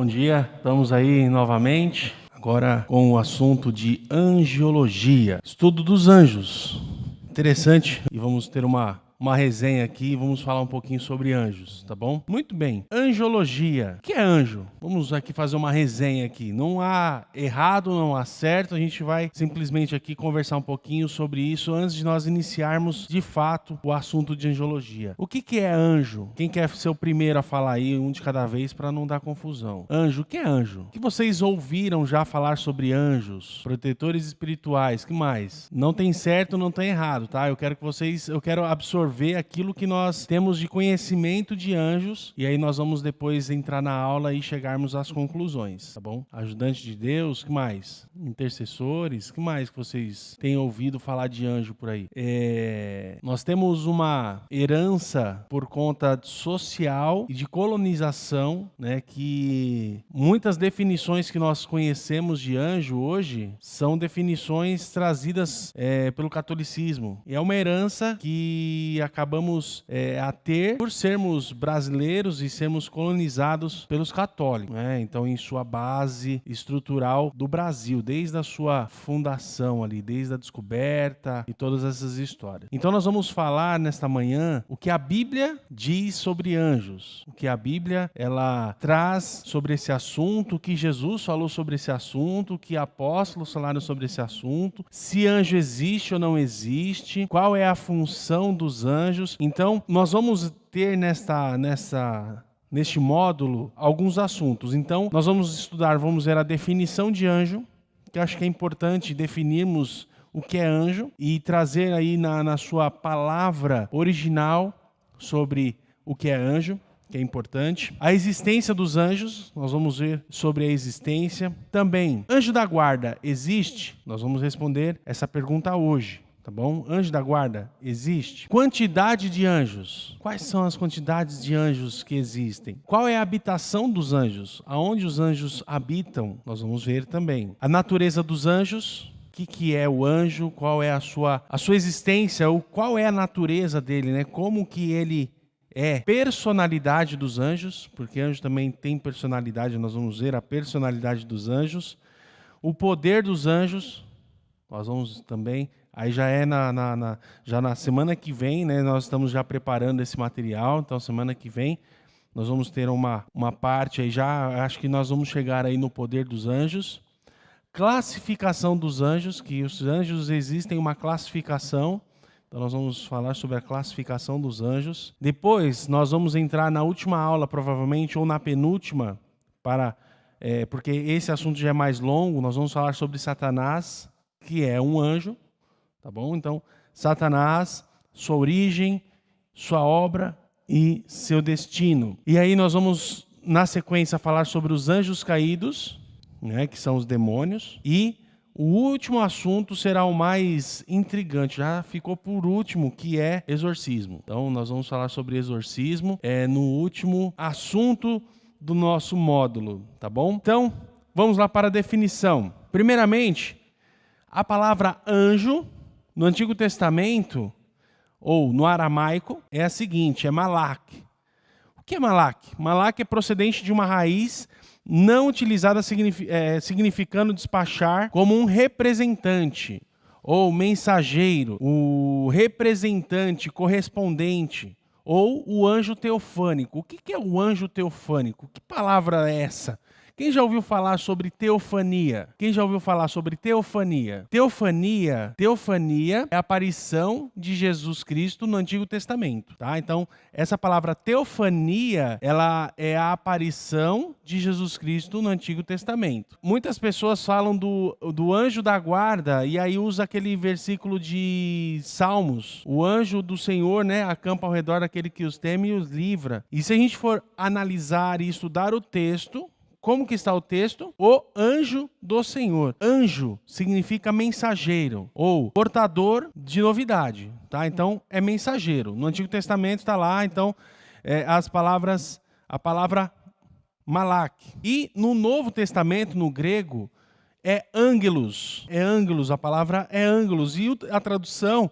Bom dia, estamos aí novamente, agora com o assunto de angiologia, estudo dos anjos. Interessante, e vamos ter uma resenha aqui e vamos falar um pouquinho sobre anjos, tá bom? Muito bem, angiologia. O que é anjo? Vamos aqui fazer uma resenha aqui. Não há errado, não há certo, a gente vai simplesmente aqui conversar um pouquinho sobre isso antes de nós iniciarmos de fato o assunto de angiologia. O que é anjo? Quem quer ser o primeiro a falar aí, um de cada vez, para não dar confusão. Anjo, o que é anjo? O que vocês ouviram já falar sobre anjos, protetores espirituais, que mais? Não tem certo, não tem errado, tá? Eu quero absorver aquilo que nós temos de conhecimento de anjos, e aí nós vamos depois entrar na aula e chegarmos às conclusões, tá bom? Ajudante de Deus, que mais? Intercessores, que mais que vocês têm ouvido falar de anjo por aí? Nós temos uma herança por conta social e de colonização, né, que muitas definições que nós conhecemos de anjo hoje são definições trazidas pelo catolicismo. E é uma herança que acabamos a ter por sermos brasileiros e sermos colonizados pelos católicos, né? Então, em sua base estrutural do Brasil, desde a sua fundação ali, desde a descoberta e todas essas histórias. Então, nós vamos falar nesta manhã o que a Bíblia diz sobre anjos, o que a Bíblia ela traz sobre esse assunto, o que Jesus falou sobre esse assunto, o que apóstolos falaram sobre esse assunto, se anjo existe ou não existe, qual é a função dos anjos. Então, nós vamos ter neste módulo alguns assuntos. Então, nós vamos ver a definição de anjo, que eu acho que é importante definirmos o que é anjo e trazer aí na sua palavra original sobre o que é anjo, que é importante. A existência dos anjos, nós vamos ver sobre a existência. Também, anjo da guarda existe? Nós vamos responder essa pergunta hoje. Tá bom? Anjo da guarda existe? Quantidade de anjos. Quais são as quantidades de anjos que existem? Qual é a habitação dos anjos? Aonde os anjos habitam? Nós vamos ver também. A natureza dos anjos. O que é o anjo? Qual é a sua existência? Ou qual é a natureza dele, né? Como que ele é? Personalidade dos anjos, porque anjo também tem personalidade. Nós vamos ver a personalidade dos anjos. O poder dos anjos. Nós vamos também... Aí já é já na semana que vem, né? Nós estamos já preparando esse material. Então, semana que vem, nós vamos ter uma parte aí já. Acho que nós vamos chegar aí no poder dos anjos. Classificação dos anjos, que os anjos existem uma classificação. Então, nós vamos falar sobre a classificação dos anjos. Depois, nós vamos entrar na última aula, provavelmente, ou na penúltima, porque esse assunto já é mais longo. Nós vamos falar sobre Satanás, que é um anjo. Tá bom? Então, Satanás, sua origem, sua obra e seu destino. E aí nós vamos, na sequência, falar sobre os anjos caídos, né, que são os demônios. E o último assunto será o mais intrigante, já ficou por último, que é exorcismo. Então, nós vamos falar sobre exorcismo no último assunto do nosso módulo, tá bom? Então, vamos lá para a definição. Primeiramente, a palavra anjo, no Antigo Testamento, ou no aramaico, é a seguinte, é malak. O que é malak? Malak é procedente de uma raiz não utilizada significando despachar como um representante, ou mensageiro, o representante, correspondente, ou o anjo teofânico. O que é o anjo teofânico? Que palavra é essa? Quem já ouviu falar sobre teofania? Teofania é a aparição de Jesus Cristo no Antigo Testamento, tá? Então, essa palavra teofania, ela é a aparição de Jesus Cristo no Antigo Testamento. Muitas pessoas falam do anjo da guarda e aí usa aquele versículo de Salmos. O anjo do Senhor, né, acampa ao redor daquele que os teme e os livra. E se a gente for analisar e estudar o texto, como que está o texto? O anjo do Senhor. Anjo significa mensageiro ou portador de novidade, tá? Então, é mensageiro. No Antigo Testamento está lá, então, a palavra malak. E no Novo Testamento, no grego, é ângelos. A palavra é ângelos. E a tradução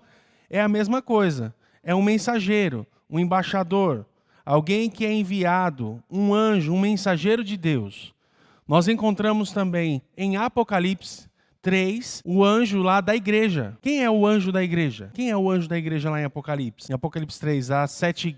é a mesma coisa. É um mensageiro, um embaixador, alguém que é enviado, um anjo, um mensageiro de Deus. nós encontramos também em Apocalipse 3, o anjo lá da igreja. Quem é o anjo da igreja? Quem é o anjo da igreja lá em Apocalipse? Em Apocalipse 3, as 7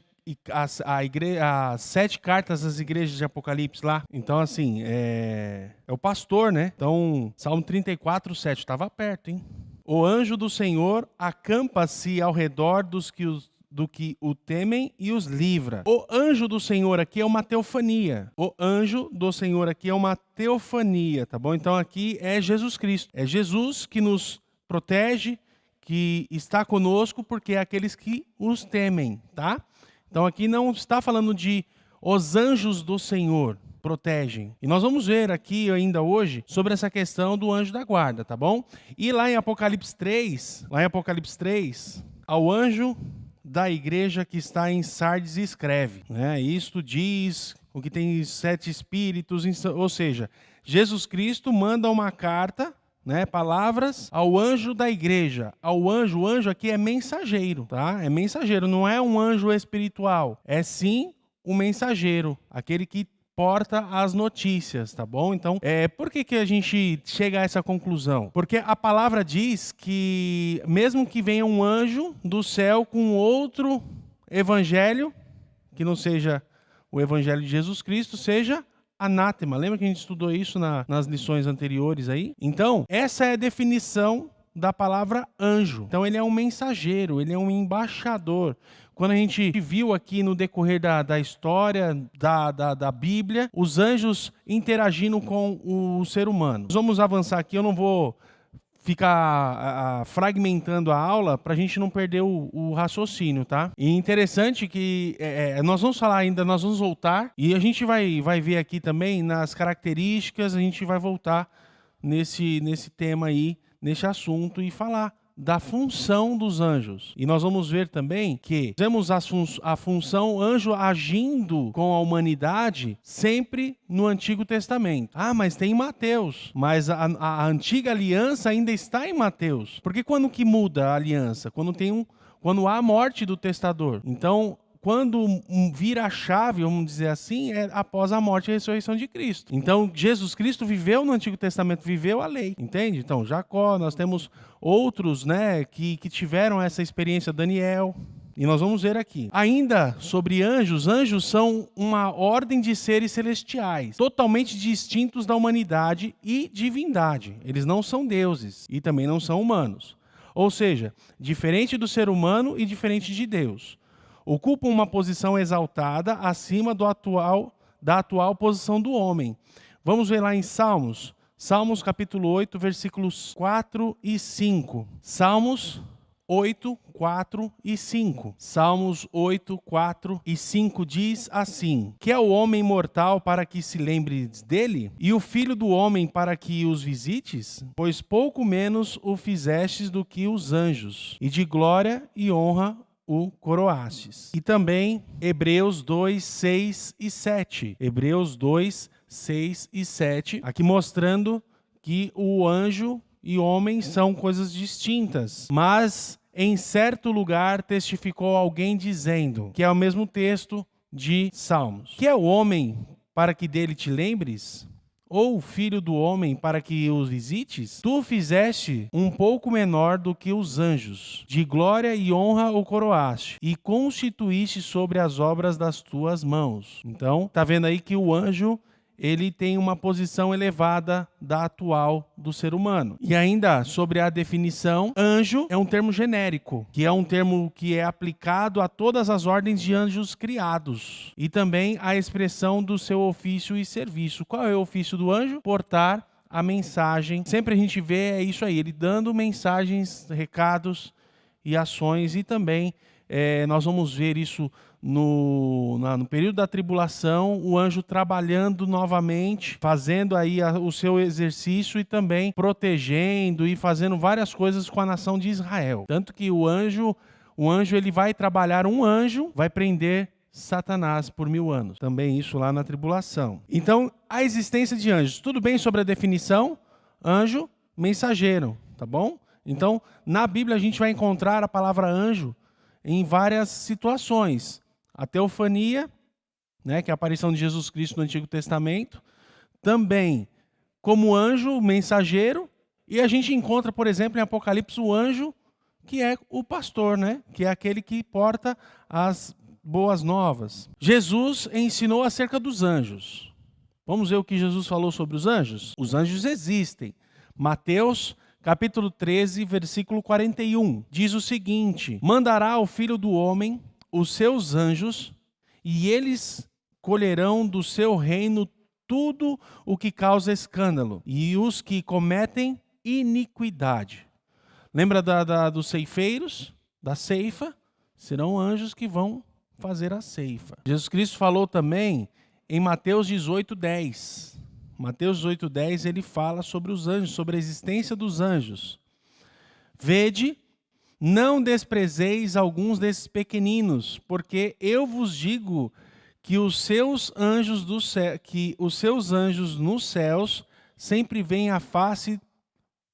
cartas às igrejas de Apocalipse lá. Então, assim, é o pastor, né? Então, Salmo 34, 7, estava perto, hein? O anjo do Senhor acampa-se ao redor do que o temem e os livra. O anjo do Senhor aqui é uma teofania. O anjo do Senhor aqui é uma teofania, tá bom? Então aqui é Jesus Cristo. É Jesus que nos protege, que está conosco, porque é aqueles que os temem, tá? Então aqui não está falando de os anjos do Senhor protegem. E nós vamos ver aqui ainda hoje sobre essa questão do anjo da guarda, tá bom? E lá em Apocalipse 3, ao anjo da igreja que está em Sardes escreve, né? Isto diz o que tem 7 espíritos, ou seja, Jesus Cristo manda uma carta, né, palavras ao anjo da igreja. O anjo aqui é mensageiro, tá? É mensageiro, não é um anjo espiritual, é sim um mensageiro, aquele que porta as notícias, tá bom? Então, por que a gente chega a essa conclusão? Porque a palavra diz que mesmo que venha um anjo do céu com outro evangelho, que não seja o evangelho de Jesus Cristo, seja anátema. Lembra que a gente estudou isso nas lições anteriores aí? Então, essa é a definição da palavra anjo. Então, ele é um mensageiro, ele é um embaixador. Quando a gente viu aqui no decorrer da história da Bíblia, os anjos interagindo com o ser humano. Nós vamos avançar aqui, eu não vou ficar fragmentando a aula para a gente não perder o raciocínio, tá? E interessante que nós vamos falar ainda, nós vamos voltar e a gente vai ver aqui também nas características, a gente vai voltar nesse tema aí, nesse assunto e falar da função dos anjos. E nós vamos ver também que temos a função anjo agindo com a humanidade sempre no Antigo Testamento. Ah, mas tem em Mateus. Mas a antiga aliança ainda está em Mateus. Porque quando que muda a aliança? Quando há a morte do testador. Então, quando vira a chave, vamos dizer assim, é após a morte e a ressurreição de Cristo. Então, Jesus Cristo viveu no Antigo Testamento, viveu a lei, entende? Então, Jacó, nós temos outros, né, que tiveram essa experiência, Daniel, e nós vamos ver aqui. Ainda sobre anjos, anjos são uma ordem de seres celestiais, totalmente distintos da humanidade e divindade. Eles não são deuses e também não são humanos. Ou seja, diferente do ser humano e diferente de Deus. Ocupam uma posição exaltada acima da atual posição do homem. Vamos ver lá em Salmos. Salmos capítulo 8, versículos 4 e 5. Salmos 8, 4 e 5. Salmos 8, 4 e 5 diz assim: Que é o homem mortal para que se lembres dele? E o filho do homem para que os visites? Pois pouco menos o fizestes do que os anjos, e de glória e honra o coroastes. E também Hebreus 2, 6 e 7. Hebreus 2, 6 e 7. Aqui mostrando que o anjo e homem são coisas distintas. Mas em certo lugar testificou alguém dizendo, que é o mesmo texto de Salmos: Que é o homem para que dele te lembres? Ou o filho do homem para que os visites? Tu fizeste um pouco menor do que os anjos, de glória e honra o coroaste, e constituíste sobre as obras das tuas mãos. Então, tá vendo aí que o anjo, ele tem uma posição elevada da atual do ser humano. E ainda sobre a definição, anjo é um termo genérico, que é um termo que é aplicado a todas as ordens de anjos criados. E também a expressão do seu ofício e serviço. Qual é o ofício do anjo? Portar a mensagem. Sempre a gente vê isso aí, ele dando mensagens, recados e ações. E também nós vamos ver isso no período da tribulação, o anjo trabalhando novamente, fazendo aí o seu exercício e também protegendo e fazendo várias coisas com a nação de Israel. Tanto que o anjo ele vai trabalhar, um anjo vai prender Satanás por 1000 anos. Também isso lá na tribulação. Então, a existência de anjos. Tudo bem sobre a definição? Anjo, mensageiro, tá bom? Então, na Bíblia a gente vai encontrar a palavra anjo em várias situações. A teofania, né, que é a aparição de Jesus Cristo no Antigo Testamento. também como anjo mensageiro, e a gente encontra, por exemplo, em Apocalipse, o anjo que é o pastor, né? Que é aquele que porta as boas novas. Jesus ensinou acerca dos anjos. Vamos ver o que Jesus falou sobre os anjos? Os anjos existem. Mateus, capítulo 13, versículo 41, diz o seguinte: mandará ao Filho do Homem os seus anjos, e eles colherão do seu reino tudo o que causa escândalo, e os que cometem iniquidade. Lembra dos ceifeiros, da ceifa? Serão anjos que vão fazer a ceifa. Jesus Cristo falou também em Mateus 18:10. Mateus 18:10 ele fala sobre os anjos, sobre a existência dos anjos. Vede, não desprezeis alguns desses pequeninos, porque eu vos digo que os seus anjos nos céus sempre veem a face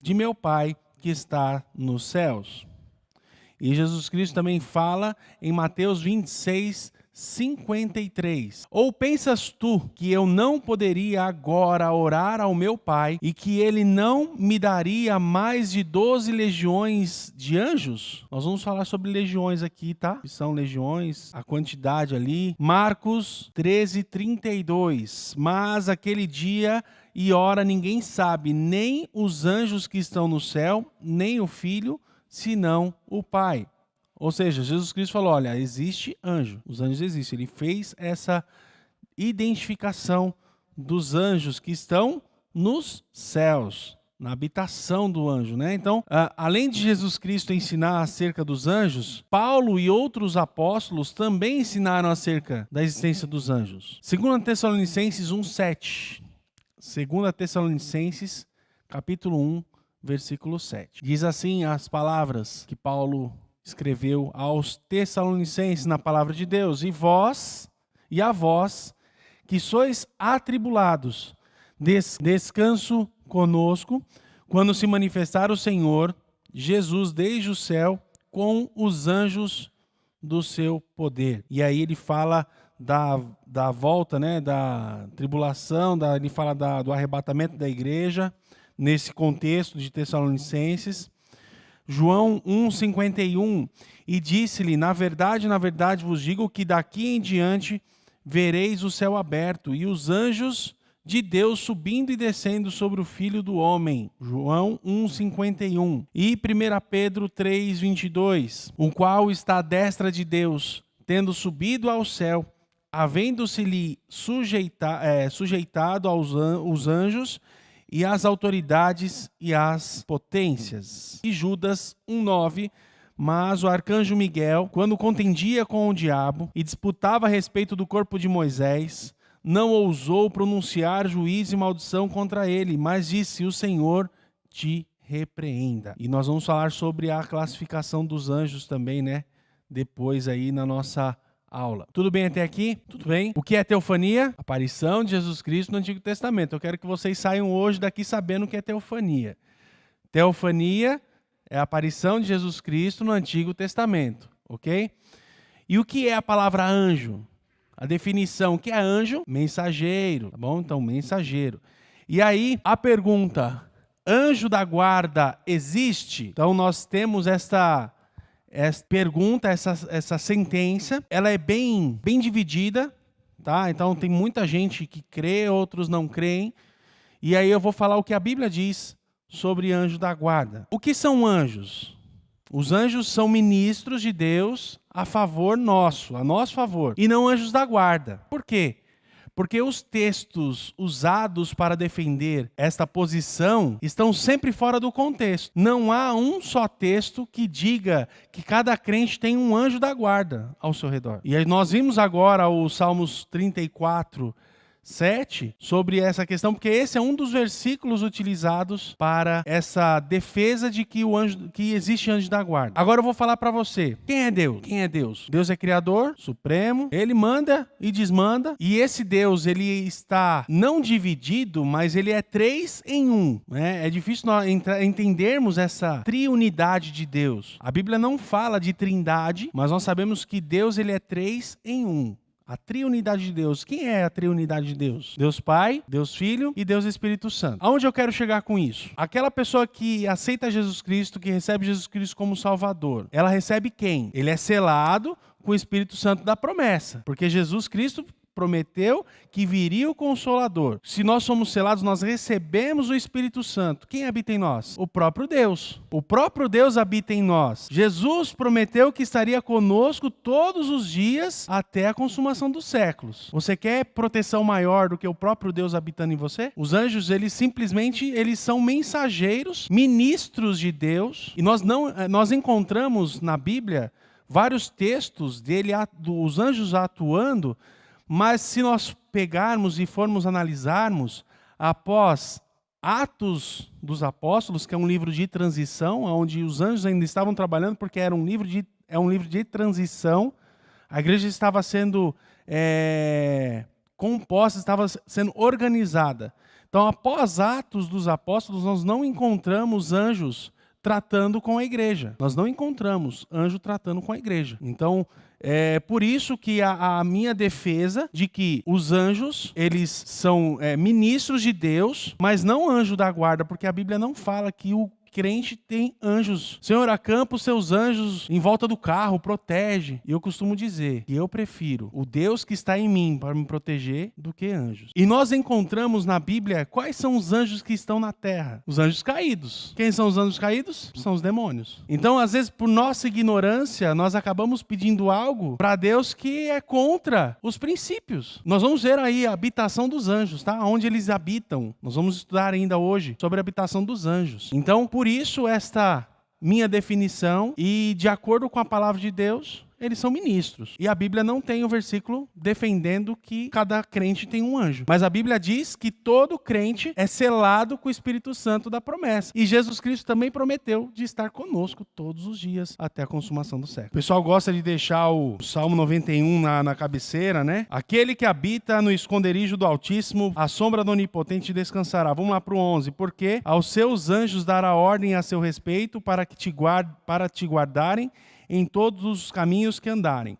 de meu Pai que está nos céus. E Jesus Cristo também fala em Mateus 26:53. Ou pensas tu que eu não poderia agora orar ao meu Pai e que ele não me daria mais de 12 legiões de anjos? Nós vamos falar sobre legiões aqui, tá? Que são legiões, a quantidade ali. Marcos 13:32. Mas aquele dia e hora ninguém sabe, nem os anjos que estão no céu, nem o Filho, senão o Pai. Ou seja, Jesus Cristo falou, olha, existe anjo, os anjos existem. Ele fez essa identificação dos anjos que estão nos céus, na habitação do anjo, né? Então, além de Jesus Cristo ensinar acerca dos anjos, Paulo e outros apóstolos também ensinaram acerca da existência dos anjos. 2 Tessalonicenses 1:7. 2 Tessalonicenses, capítulo 1, versículo 7. Diz assim as palavras que Paulo escreveu aos Tessalonicenses na palavra de Deus: e a vós, que sois atribulados, descanso conosco, quando se manifestar o Senhor Jesus desde o céu com os anjos do seu poder. E aí ele fala da volta, né, da tribulação, ele fala do arrebatamento da igreja, nesse contexto de Tessalonicenses. João 1:51, e disse-lhe, na verdade vos digo que daqui em diante vereis o céu aberto e os anjos de Deus subindo e descendo sobre o Filho do Homem. João 1:51. E 1 Pedro 3:22, o qual está à destra de Deus, tendo subido ao céu, havendo-se-lhe sujeitado os anjos e as autoridades e as potências. E Judas 1:9, mas o arcanjo Miguel, quando contendia com o diabo e disputava a respeito do corpo de Moisés, não ousou pronunciar juízo e maldição contra ele, mas disse, o Senhor te repreenda. E nós vamos falar sobre a classificação dos anjos também, né? Depois aí na nossa aula. Tudo bem até aqui? Tudo bem. O que é teofania? Aparição de Jesus Cristo no Antigo Testamento. Eu quero que vocês saiam hoje daqui sabendo o que é teofania. Teofania é a aparição de Jesus Cristo no Antigo Testamento, ok? E o que é a palavra anjo? A definição, o que é anjo? Mensageiro, tá bom? Então, mensageiro. E aí, a pergunta, anjo da guarda existe? Então, nós temos essa pergunta, essa sentença, ela é bem dividida, tá? Então tem muita gente que crê, outros não creem. E aí eu vou falar o que a Bíblia diz sobre anjo da guarda. O que são anjos? Os anjos são ministros de Deus a favor nosso, a nosso favor, e não anjos da guarda. Por quê? Porque os textos usados para defender esta posição estão sempre fora do contexto. Não há um só texto que diga que cada crente tem um anjo da guarda ao seu redor. E aí nós vimos agora o Salmos 34:7 sobre essa questão, porque esse é um dos versículos utilizados para essa defesa de que existe anjo da guarda. Agora eu vou falar para você, quem é Deus? Quem é Deus? Deus é criador, supremo, ele manda e desmanda, e esse Deus, ele está não dividido, mas ele é 3 em 1, né? É difícil nós entendermos essa triunidade de Deus. A Bíblia não fala de trindade, mas nós sabemos que Deus, ele é 3 em 1. A triunidade de Deus. Quem é a triunidade de Deus? Deus Pai, Deus Filho e Deus Espírito Santo. Aonde eu quero chegar com isso? Aquela pessoa que aceita Jesus Cristo, que recebe Jesus Cristo como Salvador, ela recebe quem? Ele é selado com o Espírito Santo da promessa. Porque Jesus Cristo prometeu que viria o Consolador. Se nós somos selados, nós recebemos o Espírito Santo. Quem habita em nós? O próprio Deus. O próprio Deus habita em nós. Jesus prometeu que estaria conosco todos os dias até a consumação dos séculos. Você quer proteção maior do que o próprio Deus habitando em você? Os anjos, eles são mensageiros, ministros de Deus. E nós encontramos na Bíblia vários textos dos anjos atuando. Mas se nós pegarmos e formos analisarmos, após Atos dos Apóstolos, que é um livro de transição, onde os anjos ainda estavam trabalhando, porque é um livro de transição, a igreja estava sendo composta, estava sendo organizada. Então, após Atos dos Apóstolos, nós não encontramos anjos tratando com a igreja. Nós não encontramos anjo tratando com a igreja. Então, é por isso que a minha defesa de que os anjos, eles são ministros de Deus, mas não anjo da guarda, porque a Bíblia não fala que o crente tem anjos. Senhor, acampa os seus anjos em volta do carro, protege. E eu costumo dizer que eu prefiro o Deus que está em mim para me proteger do que anjos. E nós encontramos na Bíblia quais são os anjos que estão na terra. Os anjos caídos. Quem são os anjos caídos? São os demônios. Então, às vezes, por nossa ignorância, nós acabamos pedindo algo para Deus que é contra os princípios. Nós vamos ver aí a habitação dos anjos, tá? Onde eles habitam. Nós vamos estudar ainda hoje sobre a habitação dos anjos. Então, por isso, esta minha definição, e de acordo com a palavra de Deus, eles são ministros. E a Bíblia não tem um versículo defendendo que cada crente tem um anjo. Mas a Bíblia diz que todo crente é selado com o Espírito Santo da promessa. E Jesus Cristo também prometeu de estar conosco todos os dias até a consumação do século. O pessoal gosta de deixar o Salmo 91 na cabeceira, né? Aquele que habita no esconderijo do Altíssimo, à sombra do Onipotente descansará. Vamos lá para o 11. Porque aos seus anjos dará ordem a seu respeito para te guardarem em todos os caminhos que andarem.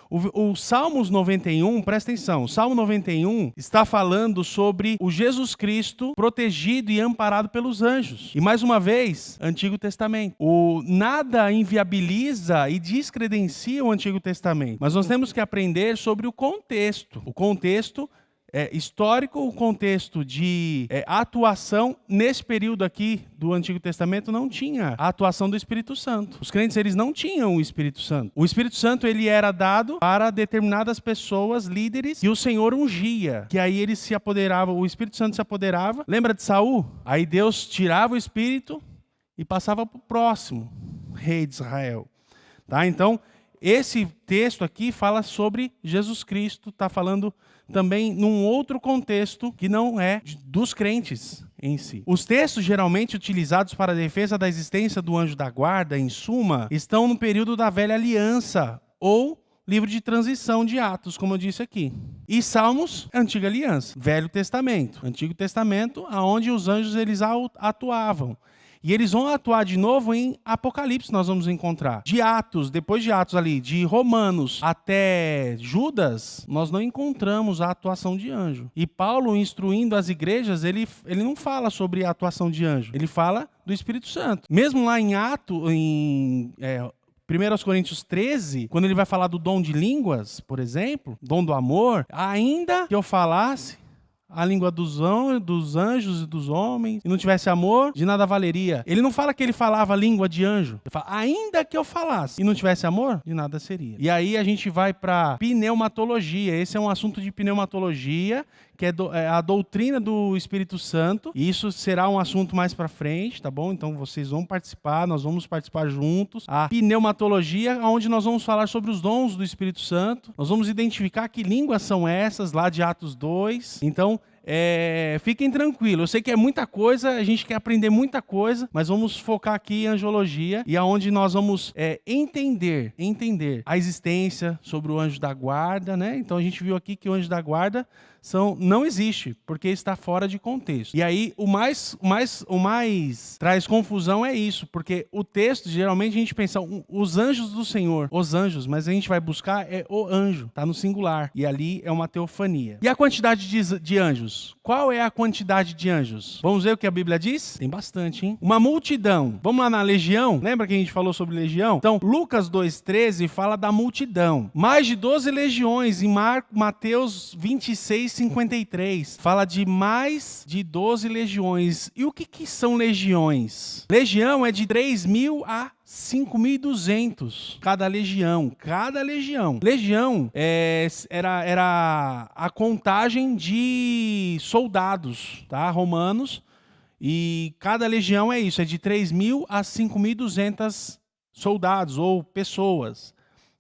O Salmos 91, presta atenção, o Salmo 91 está falando sobre o Jesus Cristo protegido e amparado pelos anjos. E mais uma vez, Antigo Testamento. Nada inviabiliza e descredencia o Antigo Testamento. Mas nós temos que aprender sobre o contexto. O contexto histórico, o contexto de atuação. Nesse período aqui do Antigo Testamento não tinha a atuação do Espírito Santo. Os crentes, eles não tinham o Espírito Santo. O Espírito Santo, ele era dado para determinadas pessoas, líderes, e o Senhor ungia, que aí ele se apoderava, o Espírito Santo se apoderava. Lembra de Saul? Aí Deus tirava o Espírito e passava para o próximo rei de Israel. Tá? Então, esse texto aqui fala sobre Jesus Cristo, está falando também num outro contexto que não é dos crentes em si. Os textos geralmente utilizados para a defesa da existência do anjo da guarda, em suma, estão no período da Velha Aliança ou livro de transição de Atos, como eu disse aqui. E Salmos, Antiga Aliança, Velho Testamento, Antigo Testamento, aonde os anjos eles atuavam. E eles vão atuar de novo em Apocalipse, nós vamos encontrar. De Atos, depois de Atos ali, de Romanos até Judas, nós não encontramos a atuação de anjo. E Paulo, instruindo as igrejas, ele não fala sobre a atuação de anjo, ele fala do Espírito Santo. Mesmo lá em 1 Coríntios 13, quando ele vai falar do dom de línguas, por exemplo, dom do amor, ainda que eu falasse a língua dos anjos e dos homens, e não tivesse amor, de nada valeria. Ele não fala que ele falava a língua de anjo. Ele fala, ainda que eu falasse e não tivesse amor, de nada seria. E aí a gente vai para pneumatologia. Esse é um assunto de pneumatologia, que é a doutrina do Espírito Santo. E isso será um assunto mais para frente, tá bom? Então vocês vão participar, nós vamos participar juntos. A pneumatologia, onde nós vamos falar sobre os dons do Espírito Santo. Nós vamos identificar que línguas são essas, lá de Atos 2. Então, fiquem tranquilos, eu sei que é muita coisa, a gente quer aprender muita coisa, mas vamos focar aqui em angiologia, e aonde nós vamos entender a existência sobre o anjo da guarda, né? Então a gente viu aqui que o anjo da guarda não existe, porque está fora de contexto. E aí, o mais traz confusão é isso, porque o texto, geralmente a gente pensa, os anjos do Senhor, os anjos, mas a gente vai buscar o anjo, está no singular, e ali é uma teofania. E a quantidade de anjos? Qual é a quantidade de anjos? Vamos ver o que a Bíblia diz? Tem bastante, hein? Uma multidão. Vamos lá na legião? Lembra que a gente falou sobre legião? Então, Lucas 2,13 fala da multidão. Mais de 12 legiões em Mateus 26:53. Fala de mais de 12 legiões. E o que são legiões? Legião é de 3.000 a 5.200 cada legião. Legião era a contagem de soldados, tá? Romanos. E cada legião é isso, é de 3.000 a 5.200 soldados ou pessoas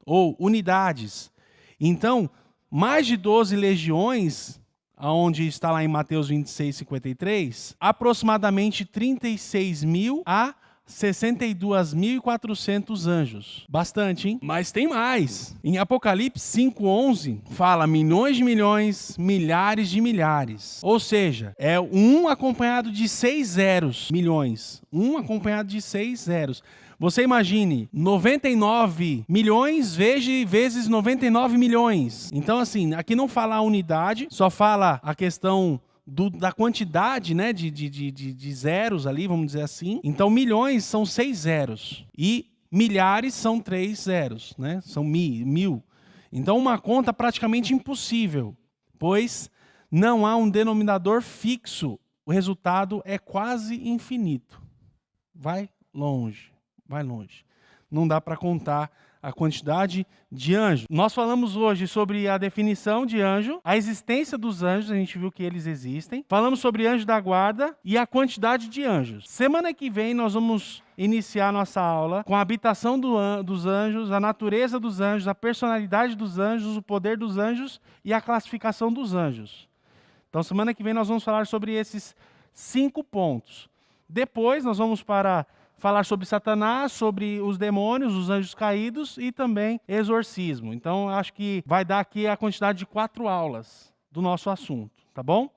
ou unidades. Então, mais de 12 legiões, onde está lá em Mateus 26:53, aproximadamente 36.000 a 62.400 anjos. Bastante, hein? Mas tem mais. Em Apocalipse 5:11, fala milhões de milhões, milhares de milhares. Ou seja, é um acompanhado de 6 zeros, milhões. Um acompanhado de 6 zeros. Você imagine, 99 milhões vezes 99 milhões. Então, assim, aqui não fala a unidade, só fala a questão da quantidade, né, de zeros ali, vamos dizer assim. Então, milhões são 6 zeros. E milhares são 3 zeros, né? São mil. Então, uma conta praticamente impossível, pois não há um denominador fixo. O resultado é quase infinito. Vai longe. Não dá para contar a quantidade de anjos. Nós falamos hoje sobre a definição de anjo, a existência dos anjos, a gente viu que eles existem. Falamos sobre anjo da guarda e a quantidade de anjos. Semana que vem nós vamos iniciar nossa aula com a habitação dos anjos, a natureza dos anjos, a personalidade dos anjos, o poder dos anjos e a classificação dos anjos. Então, semana que vem nós vamos falar sobre esses 5 pontos. Depois nós vamos falar sobre Satanás, sobre os demônios, os anjos caídos e também exorcismo. Então, acho que vai dar aqui a quantidade de 4 aulas do nosso assunto, tá bom?